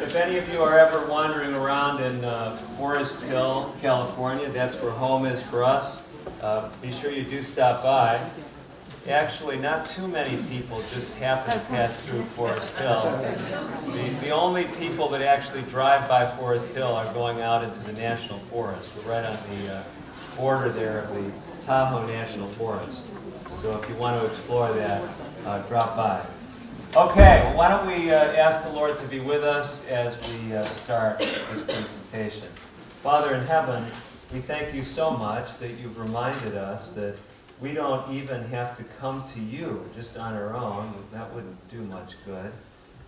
If any of you are ever wandering around in Forest Hill, California, that's where home is for us, be sure you do stop by. Actually, not too many people just happen to pass through Forest Hill. The only people that actually drive by Forest Hill are going out into the National Forest. We're right on the border there of the Tahoe National Forest. So if you want to explore that, drop by. Okay, well, why don't we ask the Lord to be with us as we start this presentation. Father in heaven, we thank you so much that you've reminded us that we don't even have to come to you just on our own. That wouldn't do much good.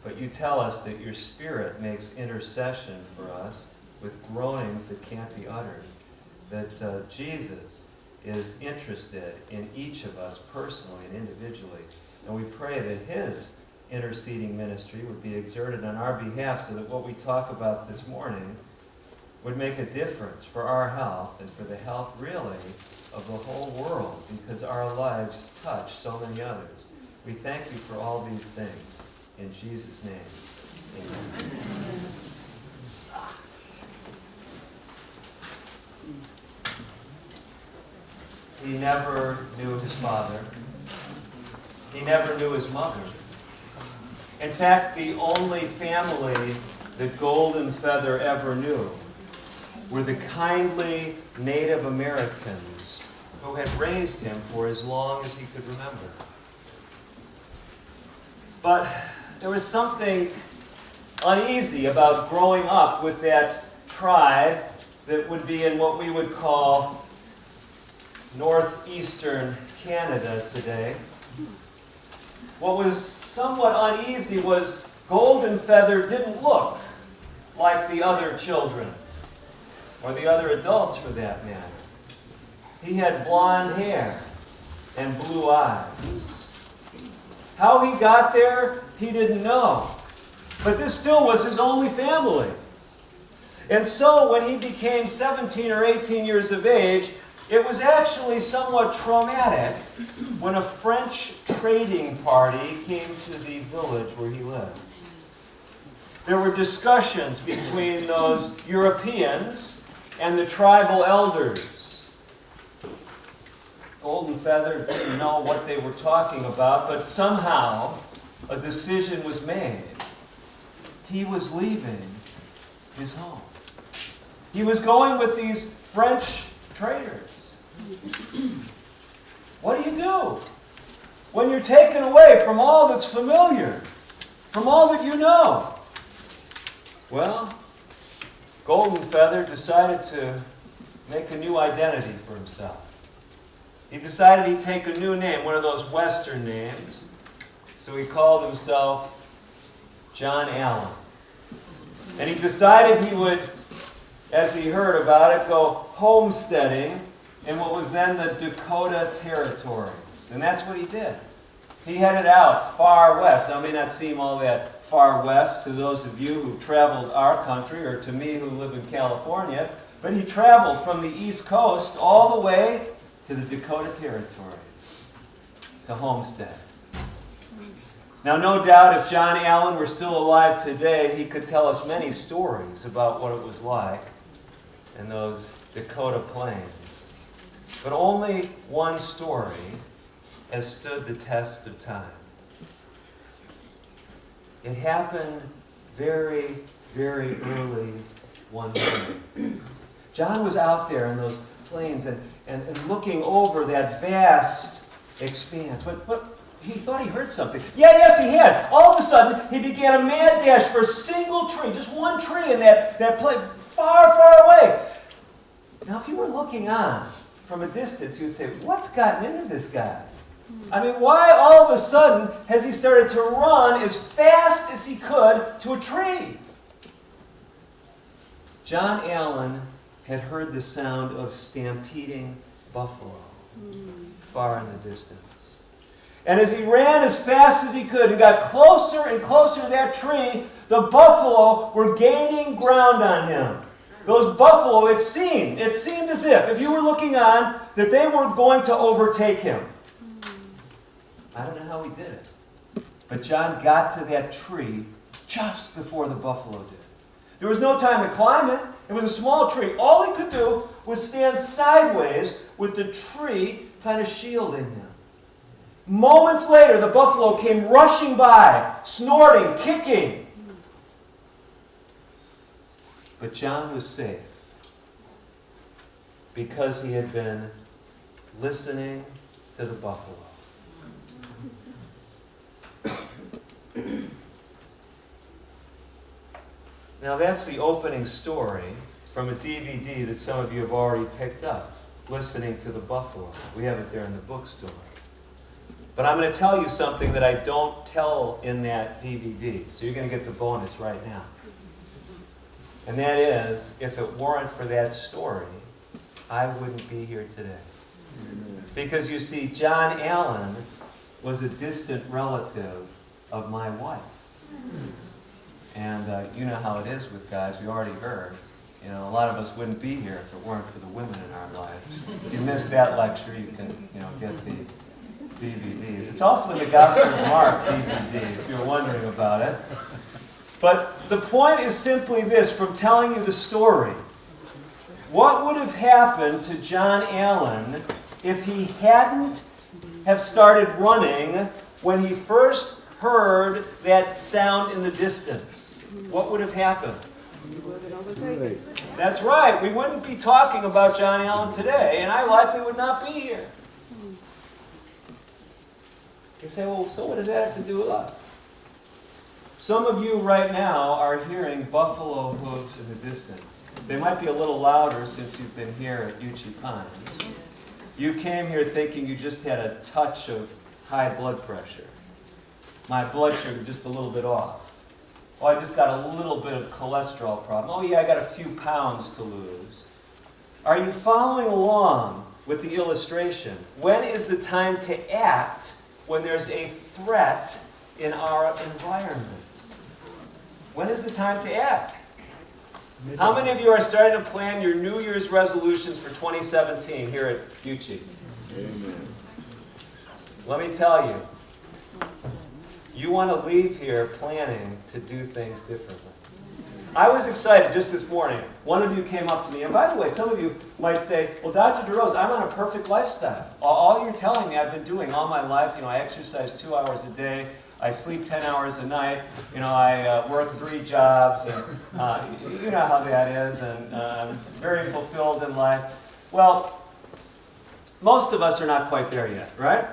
But you tell us that your Spirit makes intercession for us with groanings that can't be uttered. That Jesus is interested in each of us personally and individually. And we pray that his interceding ministry would be exerted on our behalf so that what we talk about this morning would make a difference for our health and for the health, really, of the whole world, because our lives touch so many others. We thank you for all these things. In Jesus' name, amen. He never knew his father. He never knew his mother. In fact, the only family that Golden Feather ever knew were the kindly Native Americans who had raised him for as long as he could remember. But there was something uneasy about growing up with that tribe that would be in what we would call northeastern Canada today. What was somewhat uneasy was Golden Feather didn't look like the other children, or the other adults for that matter. He had blonde hair and blue eyes. How he got there, he didn't know. But this still was his only family. And so when he became 17 or 18 years of age, it was actually somewhat traumatic when a French trading party came to the village where he lived. There were discussions between those Europeans and the tribal elders. Golden Feather didn't know what they were talking about, but somehow a decision was made. He was leaving his home. He was going with these French traders. What do you do when you're taken away from all that's familiar, from all that you know? Well, Golden Feather decided to make a new identity for himself. He decided he'd take a new name, one of those Western names. So he called himself John Allen. And he decided he would, as he heard about it, go homesteading in what was then the Dakota Territories. And that's what he did. He headed out far west. Now, it may not seem all that far west to those of you who traveled our country, or to me who live in California, but he traveled from the East Coast all the way to the Dakota Territories to homestead. Now, no doubt if John Allen were still alive today, he could tell us many stories about what it was like in those Dakota plains. But only one story has stood the test of time. It happened very, very early one morning. John was out there in those plains and looking over that vast expanse. But he thought he heard something. Yes, he had. All of a sudden, he began a mad dash for a single tree, just one tree in that place, far, far away. Now, if you were looking on from a distance, you'd say, what's gotten into this guy? I mean, why all of a sudden has he started to run as fast as he could to a tree? John Allen had heard the sound of stampeding buffalo far in the distance. And as he ran as fast as he could and got closer and closer to that tree, the buffalo were gaining ground on him. Those buffalo, it seemed as if you were looking on, that they were going to overtake him. I don't know how he did it. But John got to that tree just before the buffalo did. There was no time to climb it. It was a small tree. All he could do was stand sideways with the tree kind of shielding him. Moments later, the buffalo came rushing by, snorting, kicking. But John was safe because he had been listening to the buffalo. Now that's the opening story from a DVD that some of you have already picked up, Listening to the Buffalo. We have it there in the bookstore. But I'm going to tell you something that I don't tell in that DVD, so you're going to get the bonus right now. And that is, if it weren't for that story, I wouldn't be here today. Because you see, John Allen was a distant relative of my wife. And you know how it is with guys, we already heard. You know, a lot of us wouldn't be here if it weren't for the women in our lives. If you missed that lecture, you can, get the DVDs. It's also in the Gospel of Mark DVD, if you're wondering about it. But the point is simply this, from telling you the story. What would have happened to John Allen if he hadn't have started running when he first heard that sound in the distance? What would have happened? That's right. We wouldn't be talking about John Allen today, and I likely would not be here. You say, well, so what does that have to do with us? Some of you right now are hearing buffalo hooves in the distance. They might be a little louder since you've been here at Uchee Pines. You came here thinking you just had a touch of high blood pressure. My blood sugar just a little bit off. Oh, I just got a little bit of cholesterol problem. Oh yeah, I got a few pounds to lose. Are you following along with the illustration? When is the time to act when there's a threat in our environment? When is the time to act? How many of you are starting to plan your New Year's resolutions for 2017 here at Uchee? Amen. Let me tell you, you want to leave here planning to do things differently. I was excited just this morning. One of you came up to me, and by the way, some of you might say, well, Dr. DeRose, I'm on a perfect lifestyle. All you're telling me I've been doing all my life, I exercise 2 hours a day, I sleep 10 hours a night, I work 3 jobs, and you know how that is, and I'm very fulfilled in life. Well, most of us are not quite there yet, right?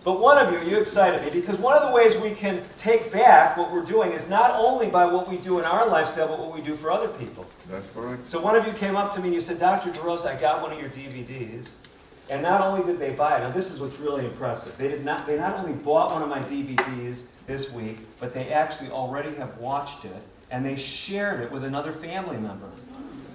But one of you excited me, because one of the ways we can take back what we're doing is not only by what we do in our lifestyle, but what we do for other people. That's correct. So one of you came up to me and you said, Dr. DeRose, I got one of your DVDs. And not only did they buy it, now this is what's really impressive. They not only bought one of my DVDs this week, but they actually already have watched it, and they shared it with another family member.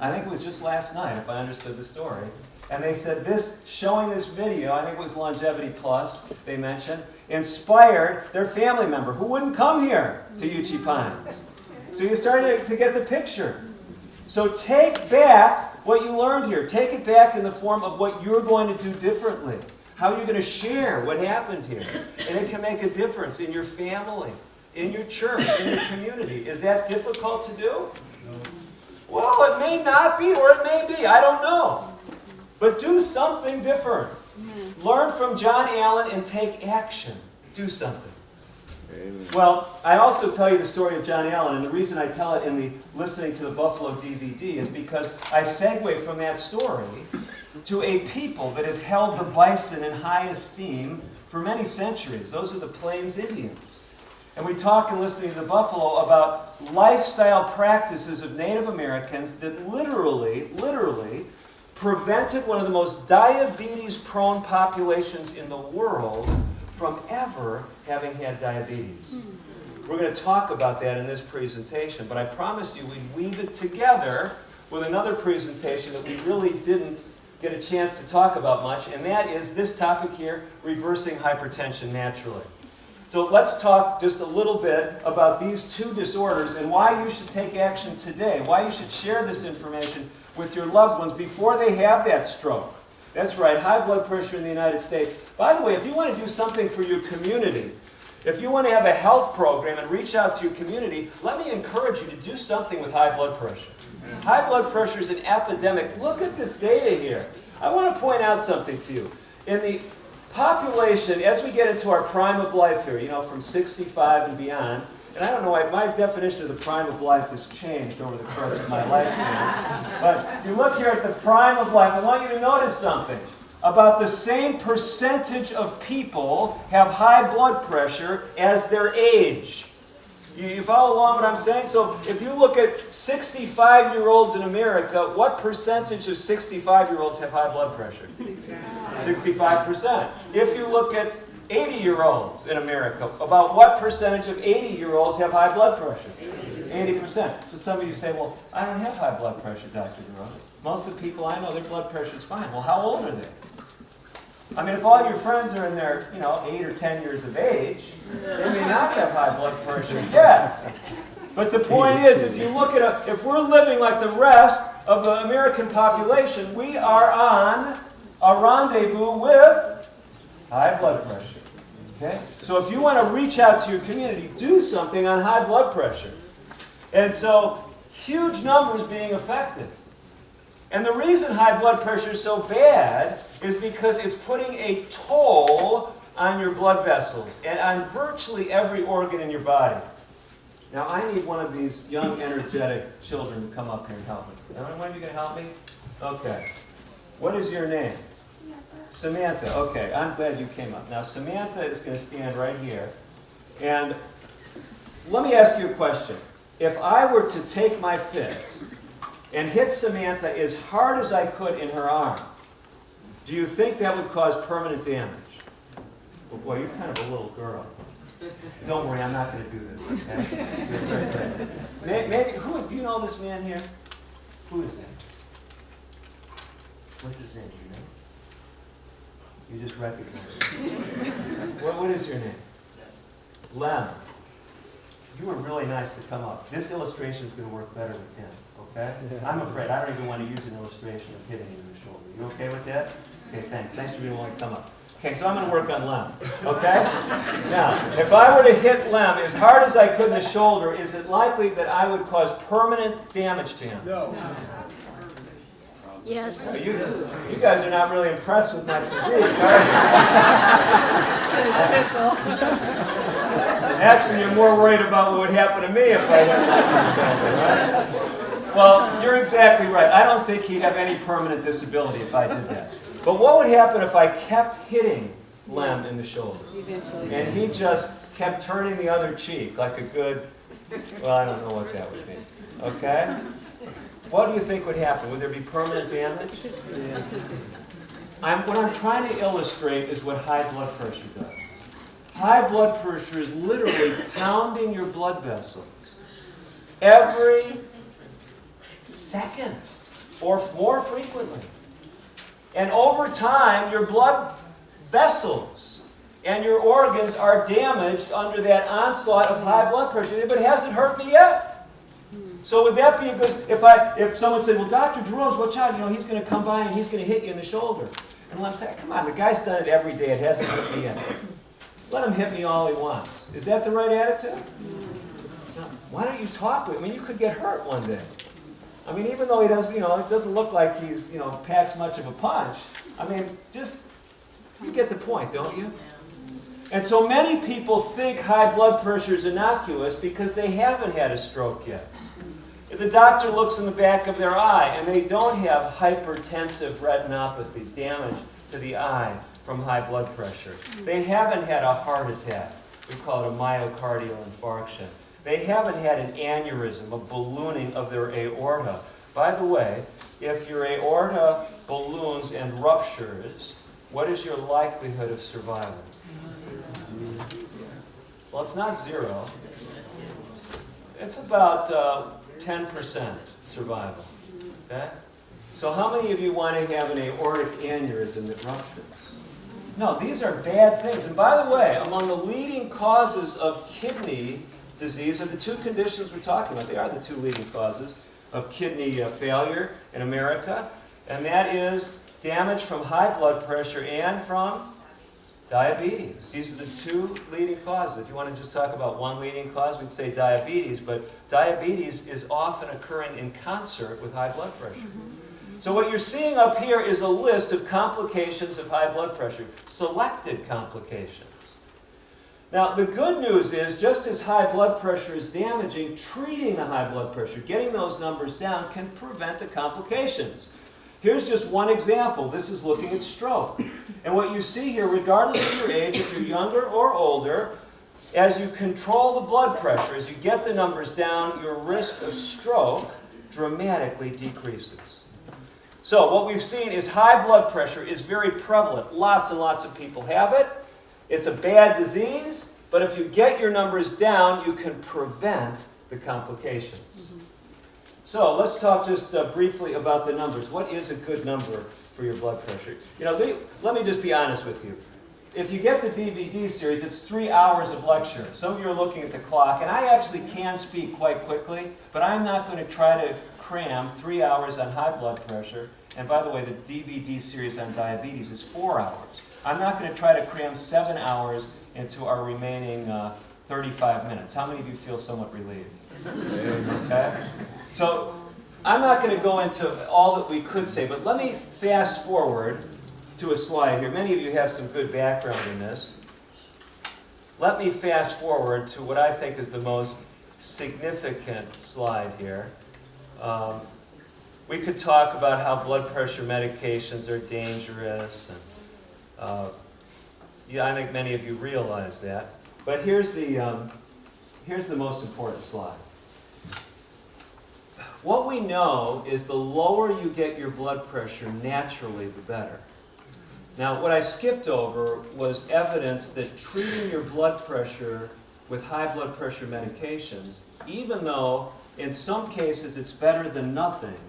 I think it was just last night, if I understood the story. And they said showing this video, I think it was Longevity Plus, they mentioned, inspired their family member who wouldn't come here to Uchee Pines. So you started to get the picture. So take back what you learned here. Take it back in the form of what you're going to do differently. How you're going to share what happened here. And it can make a difference in your family, in your church, in your community. Is that difficult to do? No. Well, it may not be, or it may be. I don't know. But do something different. Learn from John Allen and take action. Do something. Amen. Well, I also tell you the story of John Allen, and the reason I tell it in the Listening to the Buffalo DVD is because I segue from that story to a people that have held the bison in high esteem for many centuries. Those are the Plains Indians. And we talk in Listening to the Buffalo about lifestyle practices of Native Americans that literally prevented one of the most diabetes-prone populations in the world from ever having had diabetes. We're going to talk about that in this presentation, but I promised you we'd weave it together with another presentation that we really didn't get a chance to talk about much, and that is this topic here, reversing hypertension naturally. So let's talk just a little bit about these 2 disorders and why you should take action today, why you should share this information with your loved ones before they have that stroke. That's right, high blood pressure in the United States. By the way, if you want to do something for your community, If you want to have a health program and reach out to your community, let me encourage you to do something with high blood pressure. High blood pressure is an epidemic. Look at this data here. I want to point out something to you. In the population, as we get into our prime of life here, from 65 and beyond, and I don't know why my definition of the prime of life has changed over the course of my lifespan, but if you look here at the prime of life, I want you to notice something. About the same percentage of people have high blood pressure as their age. You follow along what I'm saying? So if you look at 65-year-olds in America, what percentage of 65-year-olds have high blood pressure? 65%. If you look at 80-year-olds in America, about what percentage of 80-year-olds have high blood pressure? 80%. So some of you say, well, I don't have high blood pressure, Dr. DeRose. Most of the people I know, their blood pressure is fine. Well, how old are they? I mean, if all your friends are in their, 8 or 10 years of age, they may not have high blood pressure yet. But the point is, if you look at if we're living like the rest of the American population, we are on a rendezvous with high blood pressure. Okay? So if you want to reach out to your community, do something on high blood pressure. And so, huge numbers being affected. And the reason high blood pressure is so bad is because it's putting a toll on your blood vessels and on virtually every organ in your body. Now, I need one of these young, energetic children to come up here and help me. One of you going to help me? Okay. What is your name? Samantha. Okay, I'm glad you came up. Now, Samantha is going to stand right here. And let me ask you a question. If I were to take my fist and hit Samantha as hard as I could in her arm, do you think that would cause permanent damage? Well, boy, you're kind of a little girl. Don't worry, I'm not going to do this, okay? Maybe, do you know this man here? Who is that? What's his name? Do you know? You just recognize him. What is your name? Lem. You were really nice to come up. This illustration is going to work better with him, okay? I'm afraid I don't even want to use an illustration of hitting you in the shoulder. You okay with that? Okay, thanks. Thanks for being willing to come up. Okay, so I'm going to work on Lem, okay? Now, if I were to hit Lem as hard as I could in the shoulder, is it likely that I would cause permanent damage to him? No. Yes. So you guys are not really impressed with my physique, are you? Actually, you're more worried about what would happen to me if I hit Lem, right? Well, you're exactly right. I don't think he'd have any permanent disability if I did that. But what would happen if I kept hitting Lem in the shoulder? Eventually. And he just kept turning the other cheek like a good, well, I don't know what that would be. Okay? What do you think would happen? Would there be permanent damage? What I'm trying to illustrate is what high blood pressure does. High blood pressure is literally pounding your blood vessels every second or more frequently. And over time, your blood vessels and your organs are damaged under that onslaught of high blood pressure. But it hasn't hurt me yet. So would that be a good, if someone said, well, Dr. DeRose, watch out, he's going to come by and he's going to hit you in the shoulder. And I'm saying, come on, the guy's done it every day. It hasn't hit me yet. Let him hit me all he wants. Is that the right attitude? Now, why don't you talk with him? I mean, you could get hurt one day. I mean, even though he does, it doesn't look like he's, packs much of a punch. I mean, you get the point, don't you? And so many people think high blood pressure is innocuous because they haven't had a stroke yet. The doctor looks in the back of their eye and they don't have hypertensive retinopathy, damage to the eye from high blood pressure. They haven't had a heart attack. We call it a myocardial infarction. They haven't had an aneurysm, a ballooning of their aorta. By the way, if your aorta balloons and ruptures, what is your likelihood of survival? Well, it's not zero. It's about 10% survival. Okay? So how many of you want to have an aortic aneurysm that ruptures? No, these are bad things. And by the way, among the leading causes of kidney disease are the two conditions we're talking about. They are the two leading causes of kidney failure in America. And that is damage from high blood pressure and from Diabetes. These are the two leading causes. If you want to just talk about one leading cause, we'd say diabetes, but diabetes is often occurring in concert with high blood pressure. So what you're seeing up here is a list of complications of high blood pressure, selected complications. Now, the good news is, just as high blood pressure is damaging, treating the high blood pressure, getting those numbers down, can prevent the complications. Here's just one example. This is looking at stroke. And what you see here, regardless of your age, if you're younger or older, as you control the blood pressure, as you get the numbers down, your risk of stroke dramatically decreases. So what we've seen is high blood pressure is very prevalent. Lots and lots of people have it. It's a bad disease, but if you get your numbers down, you can prevent the complications. So let's talk just briefly about the numbers. What is a good number for your blood pressure? You know, let me just be honest with you. If you get the DVD series, it's 3 hours of lecture. Some of you are looking at the clock, and I actually can speak quite quickly, but I'm not going to try to cram 3 hours on high blood pressure. And by the way, the DVD series on diabetes is 4 hours. I'm not going to try to cram 7 hours into our remaining 35 minutes. How many of you feel somewhat relieved? Okay? So I'm not going to go into all that we could say, but let me fast forward to a slide here. Many of you have some good background in this. Let me fast forward to what I think is the most significant slide here. We could talk about how blood pressure medications are dangerous. And, yeah, I think many of you realize that. But here's the most important slide. What we know is the lower you get your blood pressure naturally, the better. Now, what I skipped over was evidence that treating your blood pressure with high blood pressure medications, even though in some cases it's better than nothing,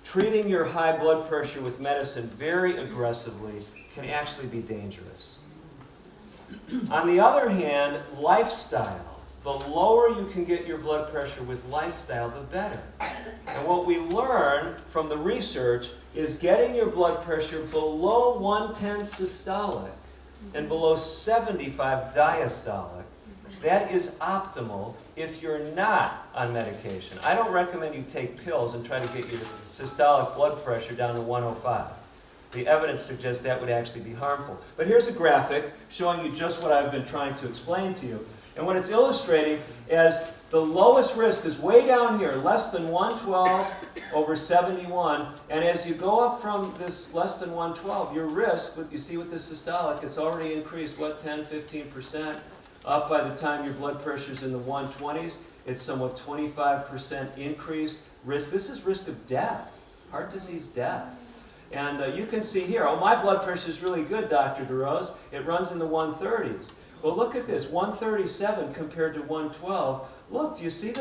treating your high blood pressure with medicine very aggressively can actually be dangerous. On the other hand, lifestyle, the lower you can get your blood pressure with lifestyle, the better. And what we learn from the research is getting your blood pressure below 110 systolic and below 75 diastolic. That is optimal if you're not on medication. I don't recommend you take pills and try to get your systolic blood pressure down to 105. The evidence suggests that would actually be harmful. But here's a graphic showing you just what I've been trying to explain to you. And what it's illustrating is the lowest risk is way down here, less than 112 over 71. And as you go up from this less than 112, your risk, you see with the systolic, it's already increased, what, 10, 15%? Up by the time your blood pressure's in the 120s, it's somewhat 25% increased risk. This is risk of death, heart disease death. And you can see here, oh, my blood pressure is really good, Dr. DeRose. It runs in the 130s. Well, look at this, 137 compared to 112. Look, do you see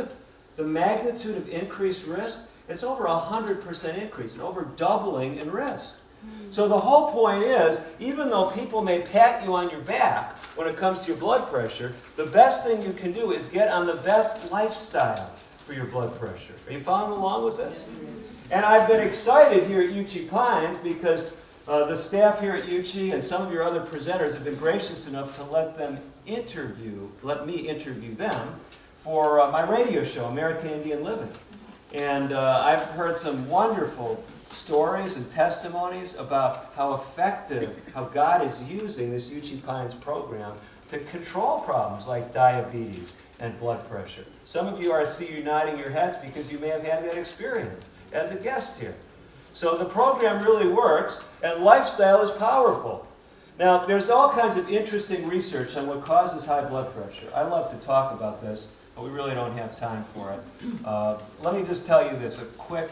the magnitude of increased risk? It's over 100% increase, and over doubling in risk. So the whole point is, even though people may pat you on your back when it comes to your blood pressure, the best thing you can do is get on the best lifestyle for your blood pressure. Are you following along with this? And I've been excited here at UC Pines because the staff here at UC and some of your other presenters have been gracious enough to let me interview them for my radio show, American Indian Living. And I've heard some wonderful stories and testimonies about how effective, how God is using this UC Pines program to control problems like diabetes and blood pressure. Some of you, I see you nodding your heads because you may have had that experience as a guest here. So the program really works, and lifestyle is powerful. Now, there's all kinds of interesting research on what causes high blood pressure. I love to talk about this, but we really don't have time for it. Let me just tell you this, a quick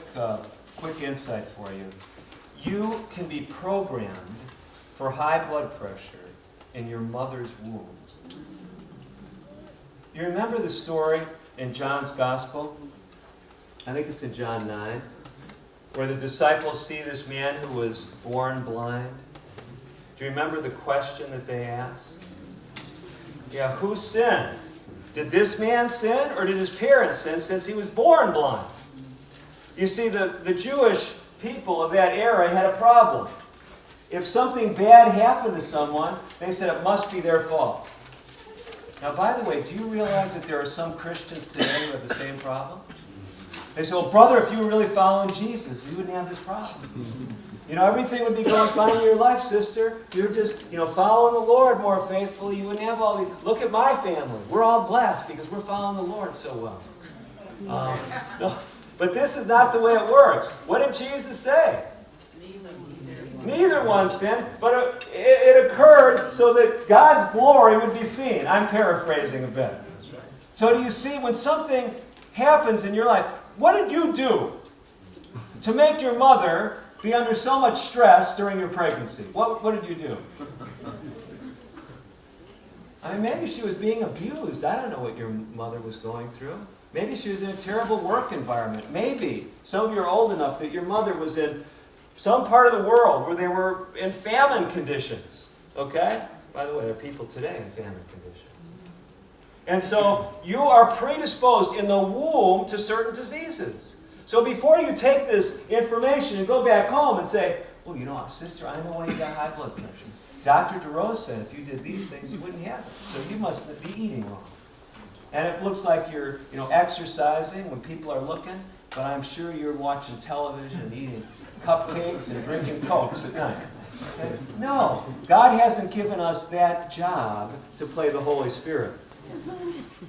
insight for you. You can be programmed for high blood pressure in your mother's womb. You remember the story in John's Gospel? I think it's in John 9, where the disciples see this man who was born blind. Do you remember the question that they asked? Yeah, who sinned? Did this man sin, or did his parents sin since he was born blind? You see, the Jewish people of that era had a problem. if something bad happened to someone, they said it must be their fault. Now, by the way, do you realize that there are some Christians today who have the same problem? They say, well, brother, if you were really following Jesus, you wouldn't have this problem. Everything would be going fine in your life, sister. You're just, following the Lord more faithfully. You wouldn't have all these. Look at my family. We're all blessed because we're following the Lord so well. No, but this is not the way it works. What did Jesus say? Neither one sinned, but it occurred so that God's glory would be seen. I'm paraphrasing a bit. So do you see, when something happens in your life, what did you do to make your mother be under so much stress during your pregnancy? What did you do? Maybe she was being abused. I don't know what your mother was going through. Maybe she was in a terrible work environment. Maybe some of you are old enough that your mother was in some part of the world where they were in famine conditions. Okay? By the way, there are people today in famine conditions. And so you are predisposed in the womb to certain diseases. So before you take this information and go back home and say, well, sister, I know why you got high blood pressure. Dr. DeRose said if you did these things, you wouldn't have it. So you must be eating wrong. And it looks like you're, exercising when people are looking, but I'm sure you're watching television and eating cupcakes and drinking Cokes at night. Okay? No, God hasn't given us that job to play the Holy Spirit.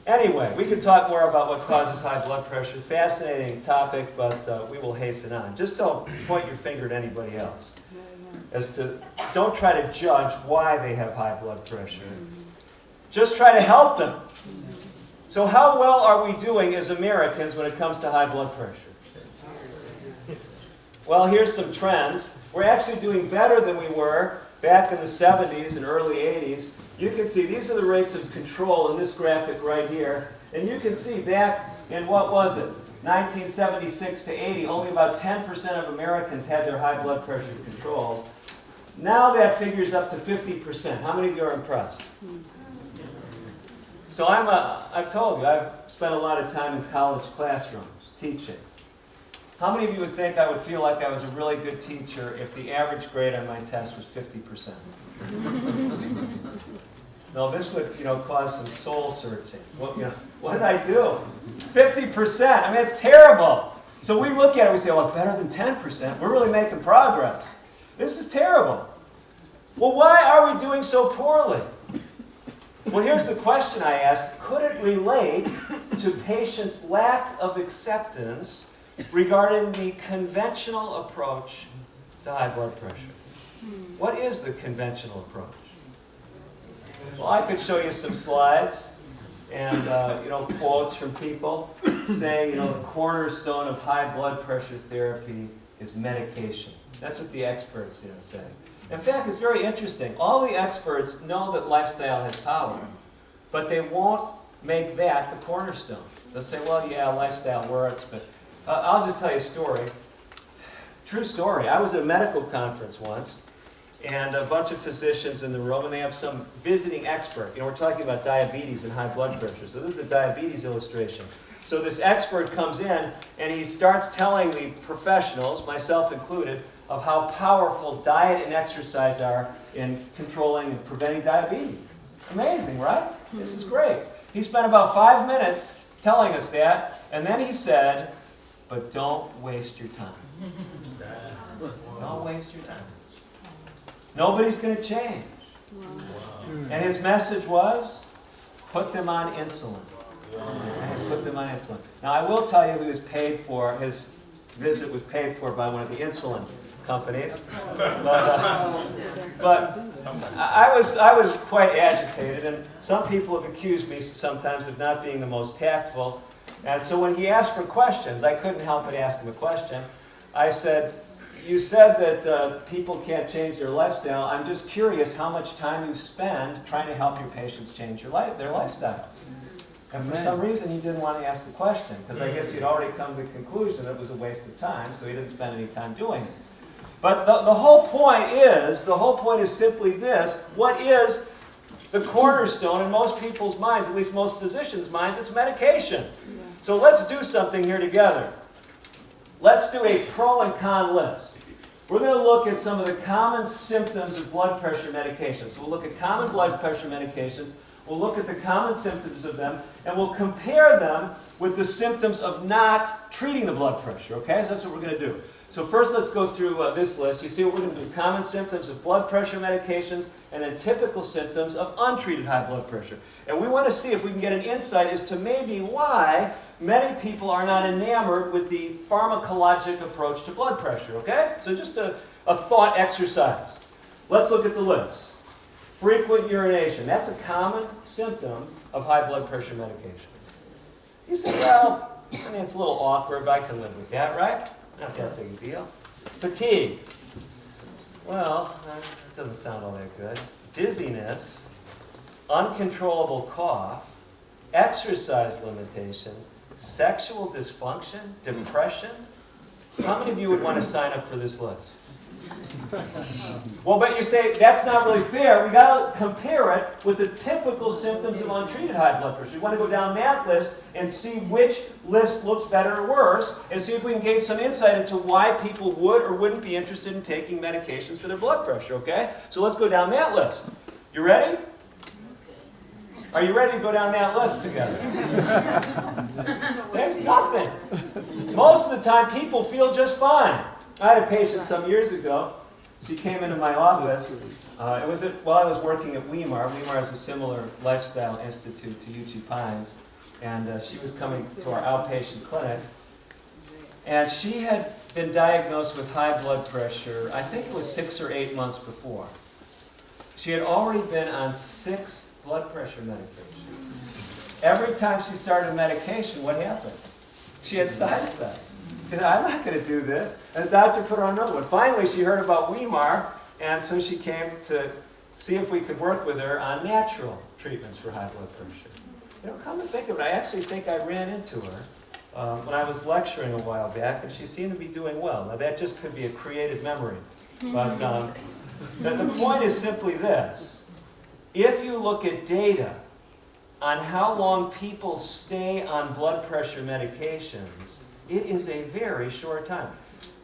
Anyway, we could talk more about what causes high blood pressure. Fascinating topic, but we will hasten on. Just don't point your finger at anybody else. Don't try to judge why they have high blood pressure. Just try to help them. So how well are we doing as Americans when it comes to high blood pressure? Well, here's some trends. We're actually doing better than we were back in the 70s and early 80s. You can see these are the rates of control in this graphic right here. And you can see back in, 1976 to 80, only about 10% of Americans had their high blood pressure controlled. Now that figure's up to 50%. How many of you are impressed? So I've told you, I've spent a lot of time in college classrooms teaching. How many of you would think I would feel like I was a really good teacher if the average grade on my test was 50%? No, this would, cause some soul searching. What did I do? 50%. It's terrible. So we look at it, we say, well, it's better than 10%. We're really making progress. This is terrible. Well, why are we doing so poorly? Well, here's the question I ask. Could it relate to patients' lack of acceptance regarding the conventional approach to high blood pressure? What is the conventional approach? Well, I could show you some slides and quotes from people saying, the cornerstone of high blood pressure therapy is medication. That's what the experts say. In fact, it's very interesting. All the experts know that lifestyle has power, but they won't make that the cornerstone. They'll say, well, yeah, lifestyle works, but I'll just tell you a story. True story. I was at a medical conference once, and a bunch of physicians in the room, and they have some visiting expert. We're talking about diabetes and high blood pressure. So this is a diabetes illustration. So this expert comes in, and he starts telling the professionals, myself included, of how powerful diet and exercise are in controlling and preventing diabetes. Amazing, right? This is great. He spent about 5 minutes telling us that, and then he said, but don't waste your time. Don't waste your time. Nobody's going to change. And his message was, put them on insulin. And put them on insulin. Now, I will tell you, his visit was paid for by one of the insulin companies. But I was quite agitated, and some people have accused me sometimes of not being the most tactful. And so when he asked for questions, I couldn't help but ask him a question. I said, you said that people can't change their lifestyle. I'm just curious how much time you spend trying to help your patients change their lifestyle. And for some reason, he didn't want to ask the question, because I guess he'd already come to the conclusion that it was a waste of time, so he didn't spend any time doing it. But the whole point is simply this. What is the cornerstone in most people's minds, at least most physicians' minds? It's medication. So let's do something here together. Let's do a pro and con list. We're going to look at some of the common symptoms of blood pressure medications. So we'll look at common blood pressure medications, we'll look at the common symptoms of them, and we'll compare them with the symptoms of not treating the blood pressure, okay? So that's what we're going to do. So first let's go through this list. You see what we're going to do. Common symptoms of blood pressure medications and then typical symptoms of untreated high blood pressure. And we want to see if we can get an insight as to maybe why many people are not enamored with the pharmacologic approach to blood pressure, okay? So just a thought exercise. Let's look at the list. Frequent urination. That's a common symptom of high blood pressure medication. You say, well, I mean, it's a little awkward, but I can live with that, right? Not that big a deal. Fatigue. Well, it doesn't sound all that good. Dizziness, uncontrollable cough, exercise limitations, sexual dysfunction, depression. How many of you would want to sign up for this list? Well, but you say, that's not really fair. We've got to compare it with the typical symptoms of untreated high blood pressure. We want to go down that list and see which list looks better or worse, and see if we can gain some insight into why people would or wouldn't be interested in taking medications for their blood pressure, okay? So let's go down that list. You ready? Are you ready to go down that list together? There's nothing. Most of the time, people feel just fine. I had a patient some years ago. She came into my office. It was while I was working at Weimar. Weimar is a similar lifestyle institute to UT Pines. And she was coming to our outpatient clinic. And she had been diagnosed with high blood pressure, I think it was 6 or 8 months before. She had already been on 6 blood pressure medications. Every time she started medication, what happened? She had side effects. She said, I'm not going to do this. And the doctor put her on another one. Finally, she heard about Weimar, and so she came to see if we could work with her on natural treatments for high blood pressure. You know, come to think of it, I actually think I ran into her when I was lecturing a while back, and she seemed to be doing well. Now, that just could be a created memory. But the point is simply this. If you look at data on how long people stay on blood pressure medications, it is a very short time.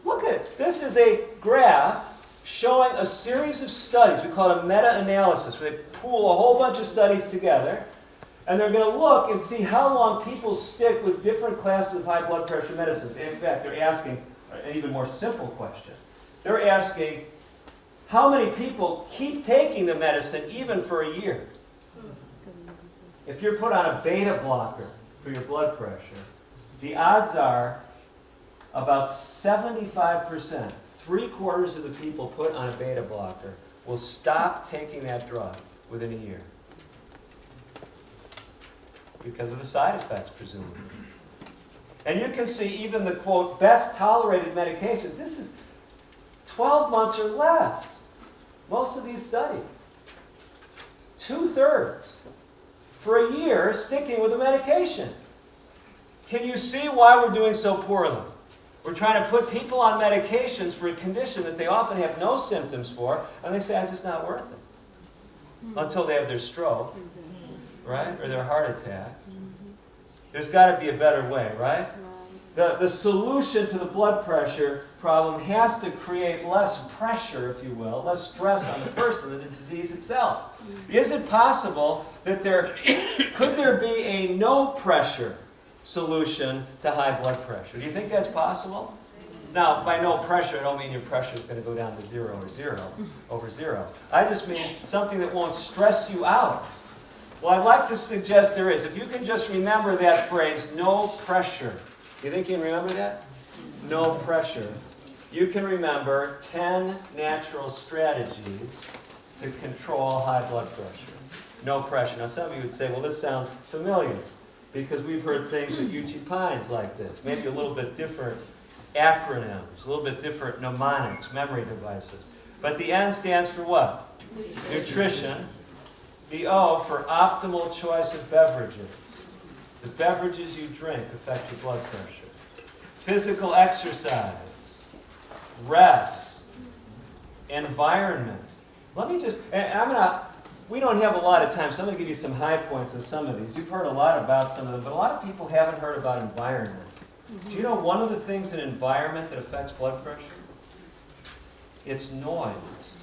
Look at it. This is a graph showing a series of studies. We call it a meta-analysis, where they pool a whole bunch of studies together, and they're going to look and see how long people stick with different classes of high blood pressure medicines. In fact, they're asking an even more simple question. They're asking, how many people keep taking the medicine even for a year? If you're put on a beta blocker for your blood pressure, the odds are about 75%, 3/4 of the people put on a beta blocker will stop taking that drug within a year. Because of the side effects, presumably. And you can see even the, quote, best tolerated medications. This is 12 months or less. Most of these studies. 2/3 for a year sticking with a medication. Can you see why we're doing so poorly? We're trying to put people on medications for a condition that they often have no symptoms for, and they say, it's just not worth it. Until they have their stroke, right? Or their heart attack. There's got to be a better way, right? The solution to the blood pressure problem has to create less pressure, if you will, less stress on the person than the disease itself. Is it possible that could there be a no pressure solution to high blood pressure? Do you think that's possible? Now, by no pressure, I don't mean your pressure is going to go down to 0 over 0. I just mean something that won't stress you out. Well, I'd like to suggest there is. If you can just remember that phrase, no pressure. You think you can remember that? No pressure. You can remember 10 natural strategies to control high blood pressure. No pressure. Now, some of you would say, well, this sounds familiar, because we've heard things at UT Pines like this. Maybe a little bit different acronyms, a little bit different mnemonics, memory devices. But the N stands for what? Nutrition. The O for optimal choice of beverages. The beverages you drink affect your blood pressure. Physical exercise, rest, environment. Let me just, we don't have a lot of time, so I'm going to give you some high points on some of these. You've heard a lot about some of them, but a lot of people haven't heard about environment. Do you know one of the things in environment that affects blood pressure? It's noise.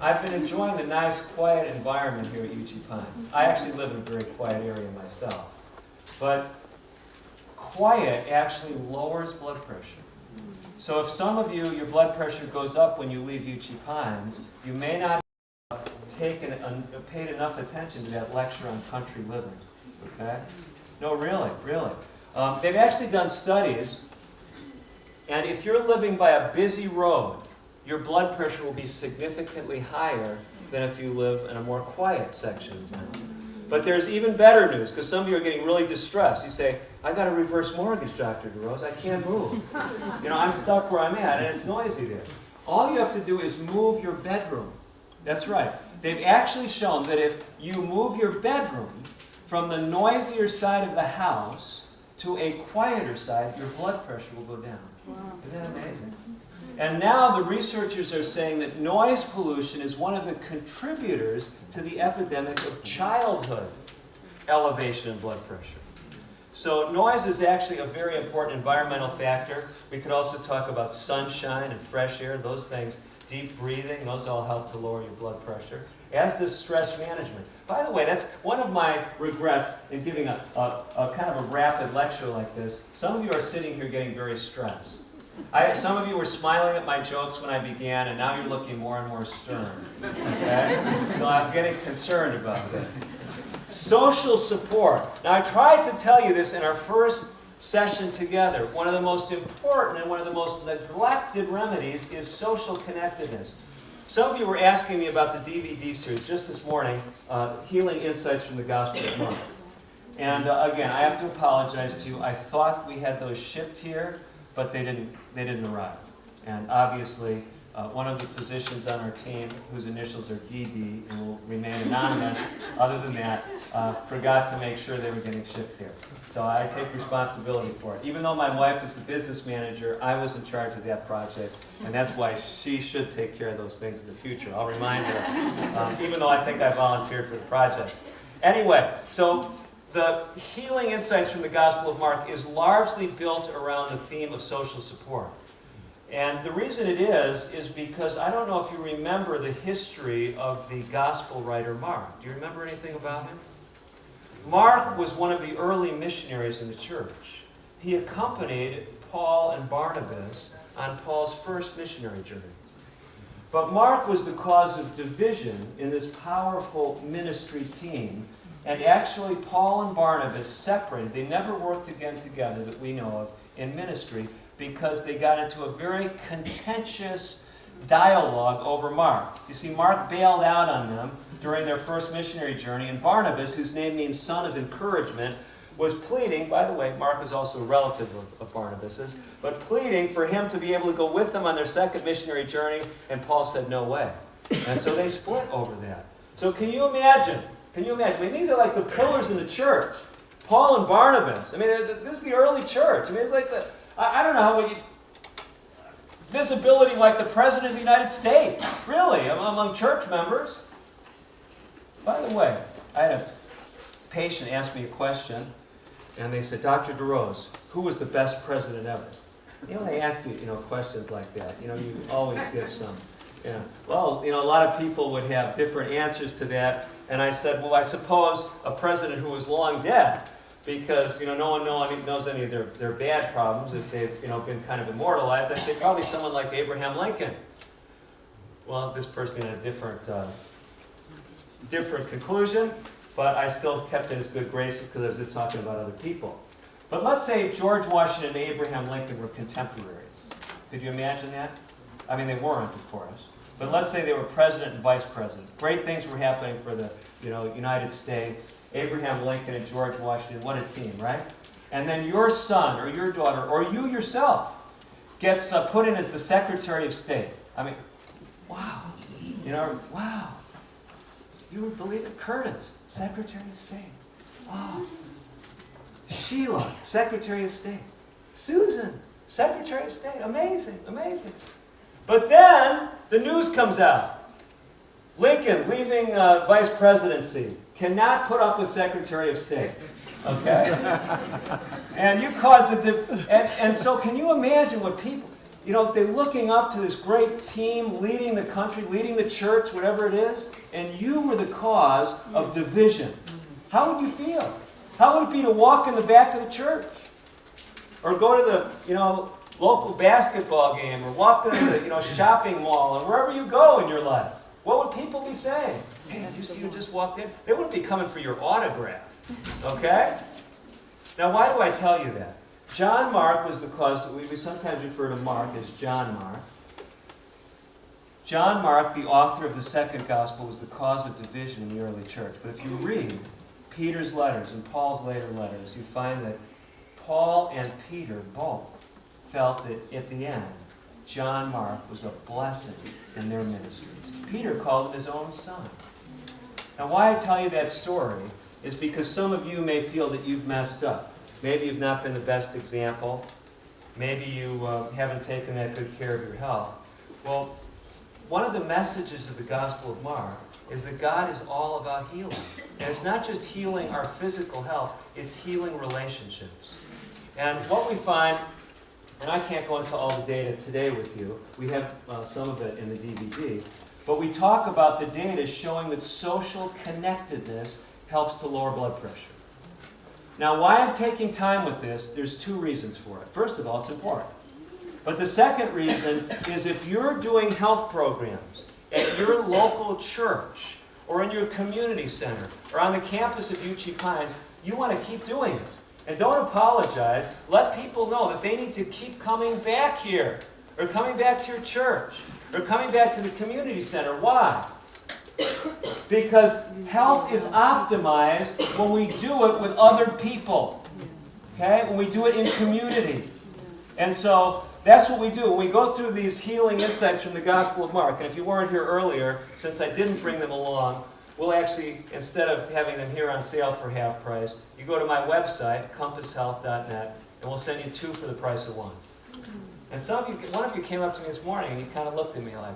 I've been enjoying the nice, quiet environment here at Uchee Pines. I actually live in a very quiet area myself. But quiet actually lowers blood pressure. So if some of you, your blood pressure goes up when you leave Uchee Pines, you may not have paid enough attention to that lecture on country living. Okay? No, really, really. They've actually done studies, and if you're living by a busy road, your blood pressure will be significantly higher than if you live in a more quiet section of town. But there's even better news, because some of you are getting really distressed. You say, I've got a reverse mortgage, Dr. DeRose. I can't move. I'm stuck where I'm at, and it's noisy there. All you have to do is move your bedroom. That's right. They've actually shown that if you move your bedroom from the noisier side of the house to a quieter side, your blood pressure will go down. Wow. Isn't that amazing? And now the researchers are saying that noise pollution is one of the contributors to the epidemic of childhood elevation in blood pressure. So noise is actually a very important environmental factor. We could also talk about sunshine and fresh air, those things. Deep breathing, those all help to lower your blood pressure. As does stress management. By the way, that's one of my regrets in giving a kind of a rapid lecture like this. Some of you are sitting here getting very stressed. Some of you were smiling at my jokes when I began, and now you're looking more and more stern. Okay? So I'm getting concerned about this. Social support. Now, I tried to tell you this in our first session together. One of the most important and one of the most neglected remedies is social connectedness. Some of you were asking me about the DVD series just this morning, Healing Insights from the Gospel of Mark. And again, I have to apologize to you. I thought we had those shipped here, but they didn't arrive. And obviously, one of the physicians on our team, whose initials are DD and will remain anonymous, other than that, forgot to make sure they were getting shipped here. So I take responsibility for it. Even though my wife is the business manager, I was in charge of that project, and that's why she should take care of those things in the future. I'll remind her, even though I think I volunteered for the project. Anyway, so the Healing Insights from the Gospel of Mark is largely built around the theme of social support. And the reason it is because I don't know if you remember the history of the gospel writer Mark. Do you remember anything about him? Mark was one of the early missionaries in the church. He accompanied Paul and Barnabas on Paul's first missionary journey. But Mark was the cause of division in this powerful ministry team. And actually, Paul and Barnabas separated. They never worked again together that we know of in ministry, because they got into a very contentious dialogue over Mark. You see, Mark bailed out on them during their first missionary journey, and Barnabas, whose name means son of encouragement, was pleading, by the way, Mark is also a relative of Barnabas's, but pleading for him to be able to go with them on their second missionary journey, and Paul said, no way. And so they split over that. So can you imagine? I mean, these are like the pillars in the church. Paul and Barnabas. I mean, this is the early church. I mean, it's like I don't know how visibility like the President of the United States, really, among church members. By the way, I had a patient ask me a question, and they said, Dr. DeRose, who was the best president ever? They ask you, questions like that. You always give some. Yeah. Well, a lot of people would have different answers to that, and I said, well, I suppose a president who was long dead, because no one knows any of their bad problems if they've been kind of immortalized. I say probably someone like Abraham Lincoln. Well, this person had a different conclusion, but I still kept in his good graces because I was just talking about other people. But let's say George Washington and Abraham Lincoln were contemporaries. Could you imagine that? I mean, they weren't, of course. But let's say they were president and vice president. Great things were happening for the United States. Abraham Lincoln and George Washington, what a team, right? And then your son or your daughter or you yourself gets put in as the Secretary of State. I mean, wow. Wow. You would believe it? Curtis, Secretary of State. Oh. Sheila, Secretary of State. Susan, Secretary of State. Amazing, amazing. But then the news comes out. Lincoln, leaving vice presidency, cannot put up with Secretary of State. Okay? And you cause and so can you imagine what people... they're looking up to this great team leading the country, leading the church, whatever it is, and you were the cause of division. How would you feel? How would it be to walk in the back of the church? Or go to the, local basketball game, or walk into the, shopping mall, or wherever you go in your life? What would people be saying? Hey, did you see who just walked in? They wouldn't be coming for your autograph, okay? Now, why do I tell you that? John Mark was the cause. We sometimes refer to Mark as John Mark. John Mark, the author of the second gospel, was the cause of division in the early church. But if you read Peter's letters and Paul's later letters, you find that Paul and Peter both felt that at the end, John Mark was a blessing in their ministries. Peter called him his own son. Now, why I tell you that story is because some of you may feel that you've messed up. Maybe you've not been the best example. Maybe you haven't taken that good care of your health. Well, one of the messages of the Gospel of Mark is that God is all about healing. And it's not just healing our physical health, it's healing relationships. And what we find, and I can't go into all the data today with you, we have some of it in the DVD, but we talk about the data showing that social connectedness helps to lower blood pressure. Now, why I'm taking time with this, there's two reasons for it. First of all, it's important. But the second reason is if you're doing health programs at your local church or in your community center or on the campus of UC Pines, you want to keep doing it. And don't apologize. Let people know that they need to keep coming back here or coming back to your church or coming back to the community center. Why? Because health is optimized when we do it with other people. Okay? When we do it in community. And so that's what we do. When we go through these healing insights from the Gospel of Mark, and if you weren't here earlier, since I didn't bring them along, we'll actually, instead of having them here on sale for half price, you go to my website, compasshealth.net, and we'll send you 2 for the price of 1. And one of you came up to me this morning and you kind of looked at me like,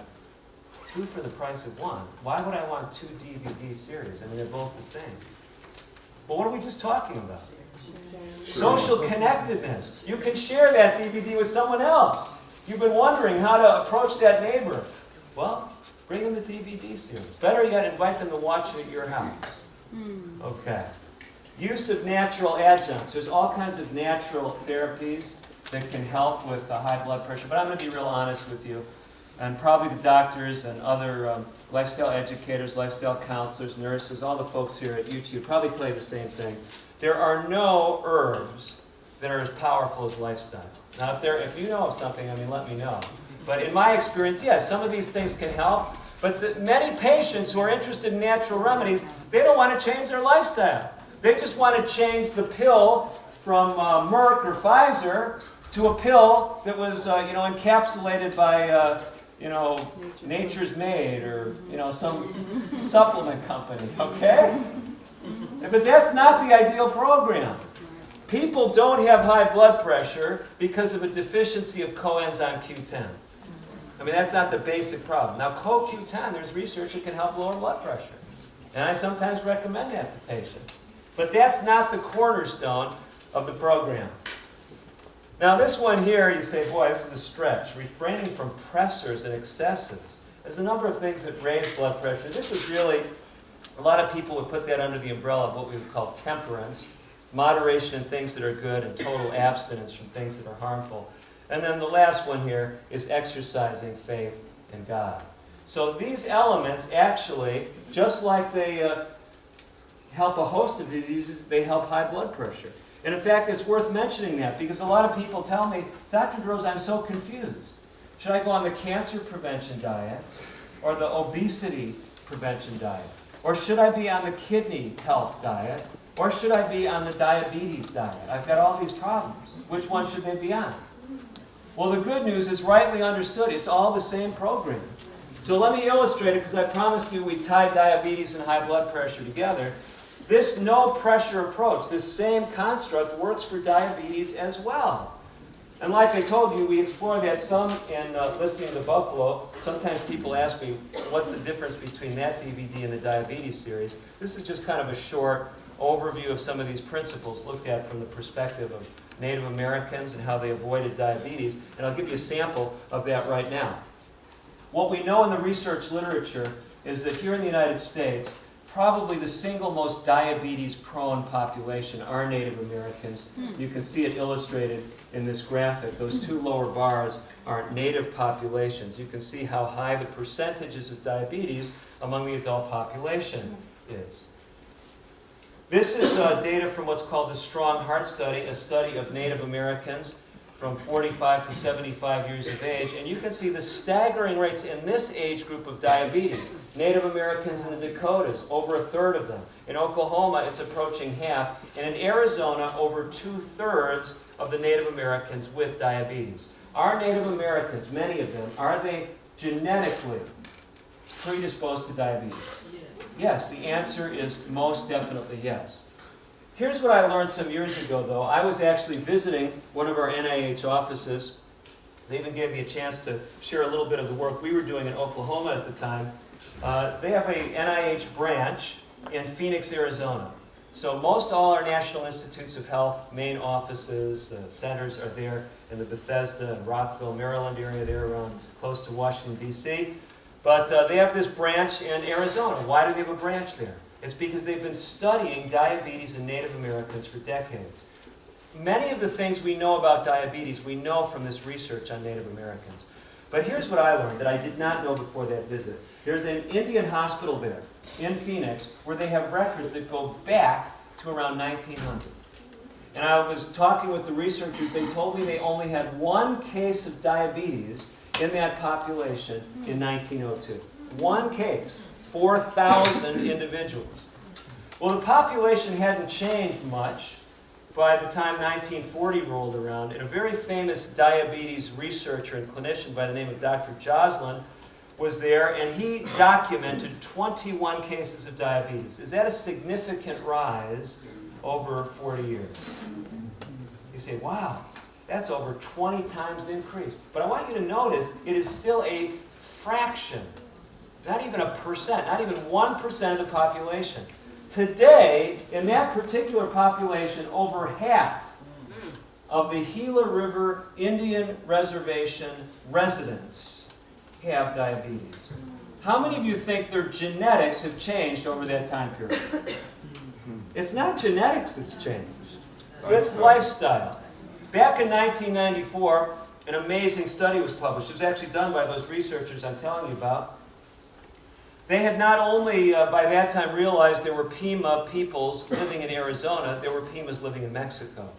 2 for the price of 1? Why would I want 2 DVD series? I mean, they're both the same. But what are we just talking about? Social connectedness. You can share that DVD with someone else. You've been wondering how to approach that neighbor. Well, bring them the DVD series. Better yet, invite them to watch it at your house. Okay. Use of natural adjuncts. There's all kinds of natural therapies that can help with high blood pressure. But I'm going to be real honest with you. And probably the doctors and other lifestyle educators, lifestyle counselors, nurses, all the folks here at UT probably tell you the same thing. There are no herbs that are as powerful as lifestyle. Now, if you know of something, let me know. But in my experience, yes, some of these things can help. But many patients who are interested in natural remedies, they don't want to change their lifestyle. They just want to change the pill from Merck or Pfizer to a pill that was, encapsulated by, Nature's Made or, some supplement company, okay? But that's not the ideal program. People don't have high blood pressure because of a deficiency of coenzyme Q10. That's not the basic problem. Now, CoQ10, there's research that can help lower blood pressure. And I sometimes recommend that to patients. But that's not the cornerstone of the program. Now, this one here, you say, boy, this is a stretch. Refraining from pressors and excesses. There's a number of things that raise blood pressure. This is really, a lot of people would put that under the umbrella of what we would call temperance, moderation in things that are good and total abstinence from things that are harmful. And then the last one here is exercising faith in God. So these elements actually, just like they help a host of diseases, they help high blood pressure. And in fact, it's worth mentioning that because a lot of people tell me, Dr. DeRose, I'm so confused. Should I go on the cancer prevention diet or the obesity prevention diet? Or should I be on the kidney health diet? Or should I be on the diabetes diet? I've got all these problems. Which one should they be on? Well, the good news is rightly understood. It's all the same program. So let me illustrate it because I promised you we tied diabetes and high blood pressure together. This no-pressure approach, this same construct, works for diabetes as well. And like I told you, we explore that some in Listening to Buffalo. Sometimes people ask me, what's the difference between that DVD and the diabetes series? This is just kind of a short overview of some of these principles looked at from the perspective of Native Americans and how they avoided diabetes, and I'll give you a sample of that right now. What we know in the research literature is that here in the United States, probably the single most diabetes-prone population are Native Americans. You can see it illustrated in this graphic. Those two lower bars are native populations. You can see how high the percentages of diabetes among the adult population is. This is data from what's called the Strong Heart Study, a study of Native Americans from 45 to 75 years of age, and you can see the staggering rates in this age group of diabetes. Native Americans in the Dakotas, over a third of them. In Oklahoma, it's approaching half. And in Arizona, over 2/3 of the Native Americans with diabetes. Are Native Americans, many of them, are they genetically predisposed to diabetes? Yes, the answer is most definitely yes. Here's what I learned some years ago, though. I was actually visiting one of our NIH offices. They even gave me a chance to share a little bit of the work we were doing in Oklahoma at the time. They have a NIH branch in Phoenix, Arizona. So most all our National Institutes of Health main offices, centers are there in the Bethesda and Rockville, Maryland area there around close to Washington, D.C. But they have this branch in Arizona. Why do they have a branch there? It's because they've been studying diabetes in Native Americans for decades. Many of the things we know about diabetes, we know from this research on Native Americans. But here's what I learned that I did not know before that visit. There's an Indian hospital there in Phoenix where they have records that go back to around 1900. And I was talking with the researchers. They told me they only had one case of diabetes in that population in 1902. One case. 4,000 individuals. Well, the population hadn't changed much by the time 1940 rolled around, and a very famous diabetes researcher and clinician by the name of Dr. Joslin was there, and he documented 21 cases of diabetes. Is that a significant rise over 40 years? You say, wow, that's over 20 times the increase. But I want you to notice it is still a fraction. Not even a percent, not even 1% of the population. Today, in that particular population, over half of the Gila River Indian Reservation residents have diabetes. How many of you think their genetics have changed over that time period? It's not genetics that's changed. It's lifestyle. Back in 1994, an amazing study was published. It was actually done by those researchers I'm telling you about. They had not only, by that time, realized there were Pima peoples living in Arizona, there were Pimas living in Mexico.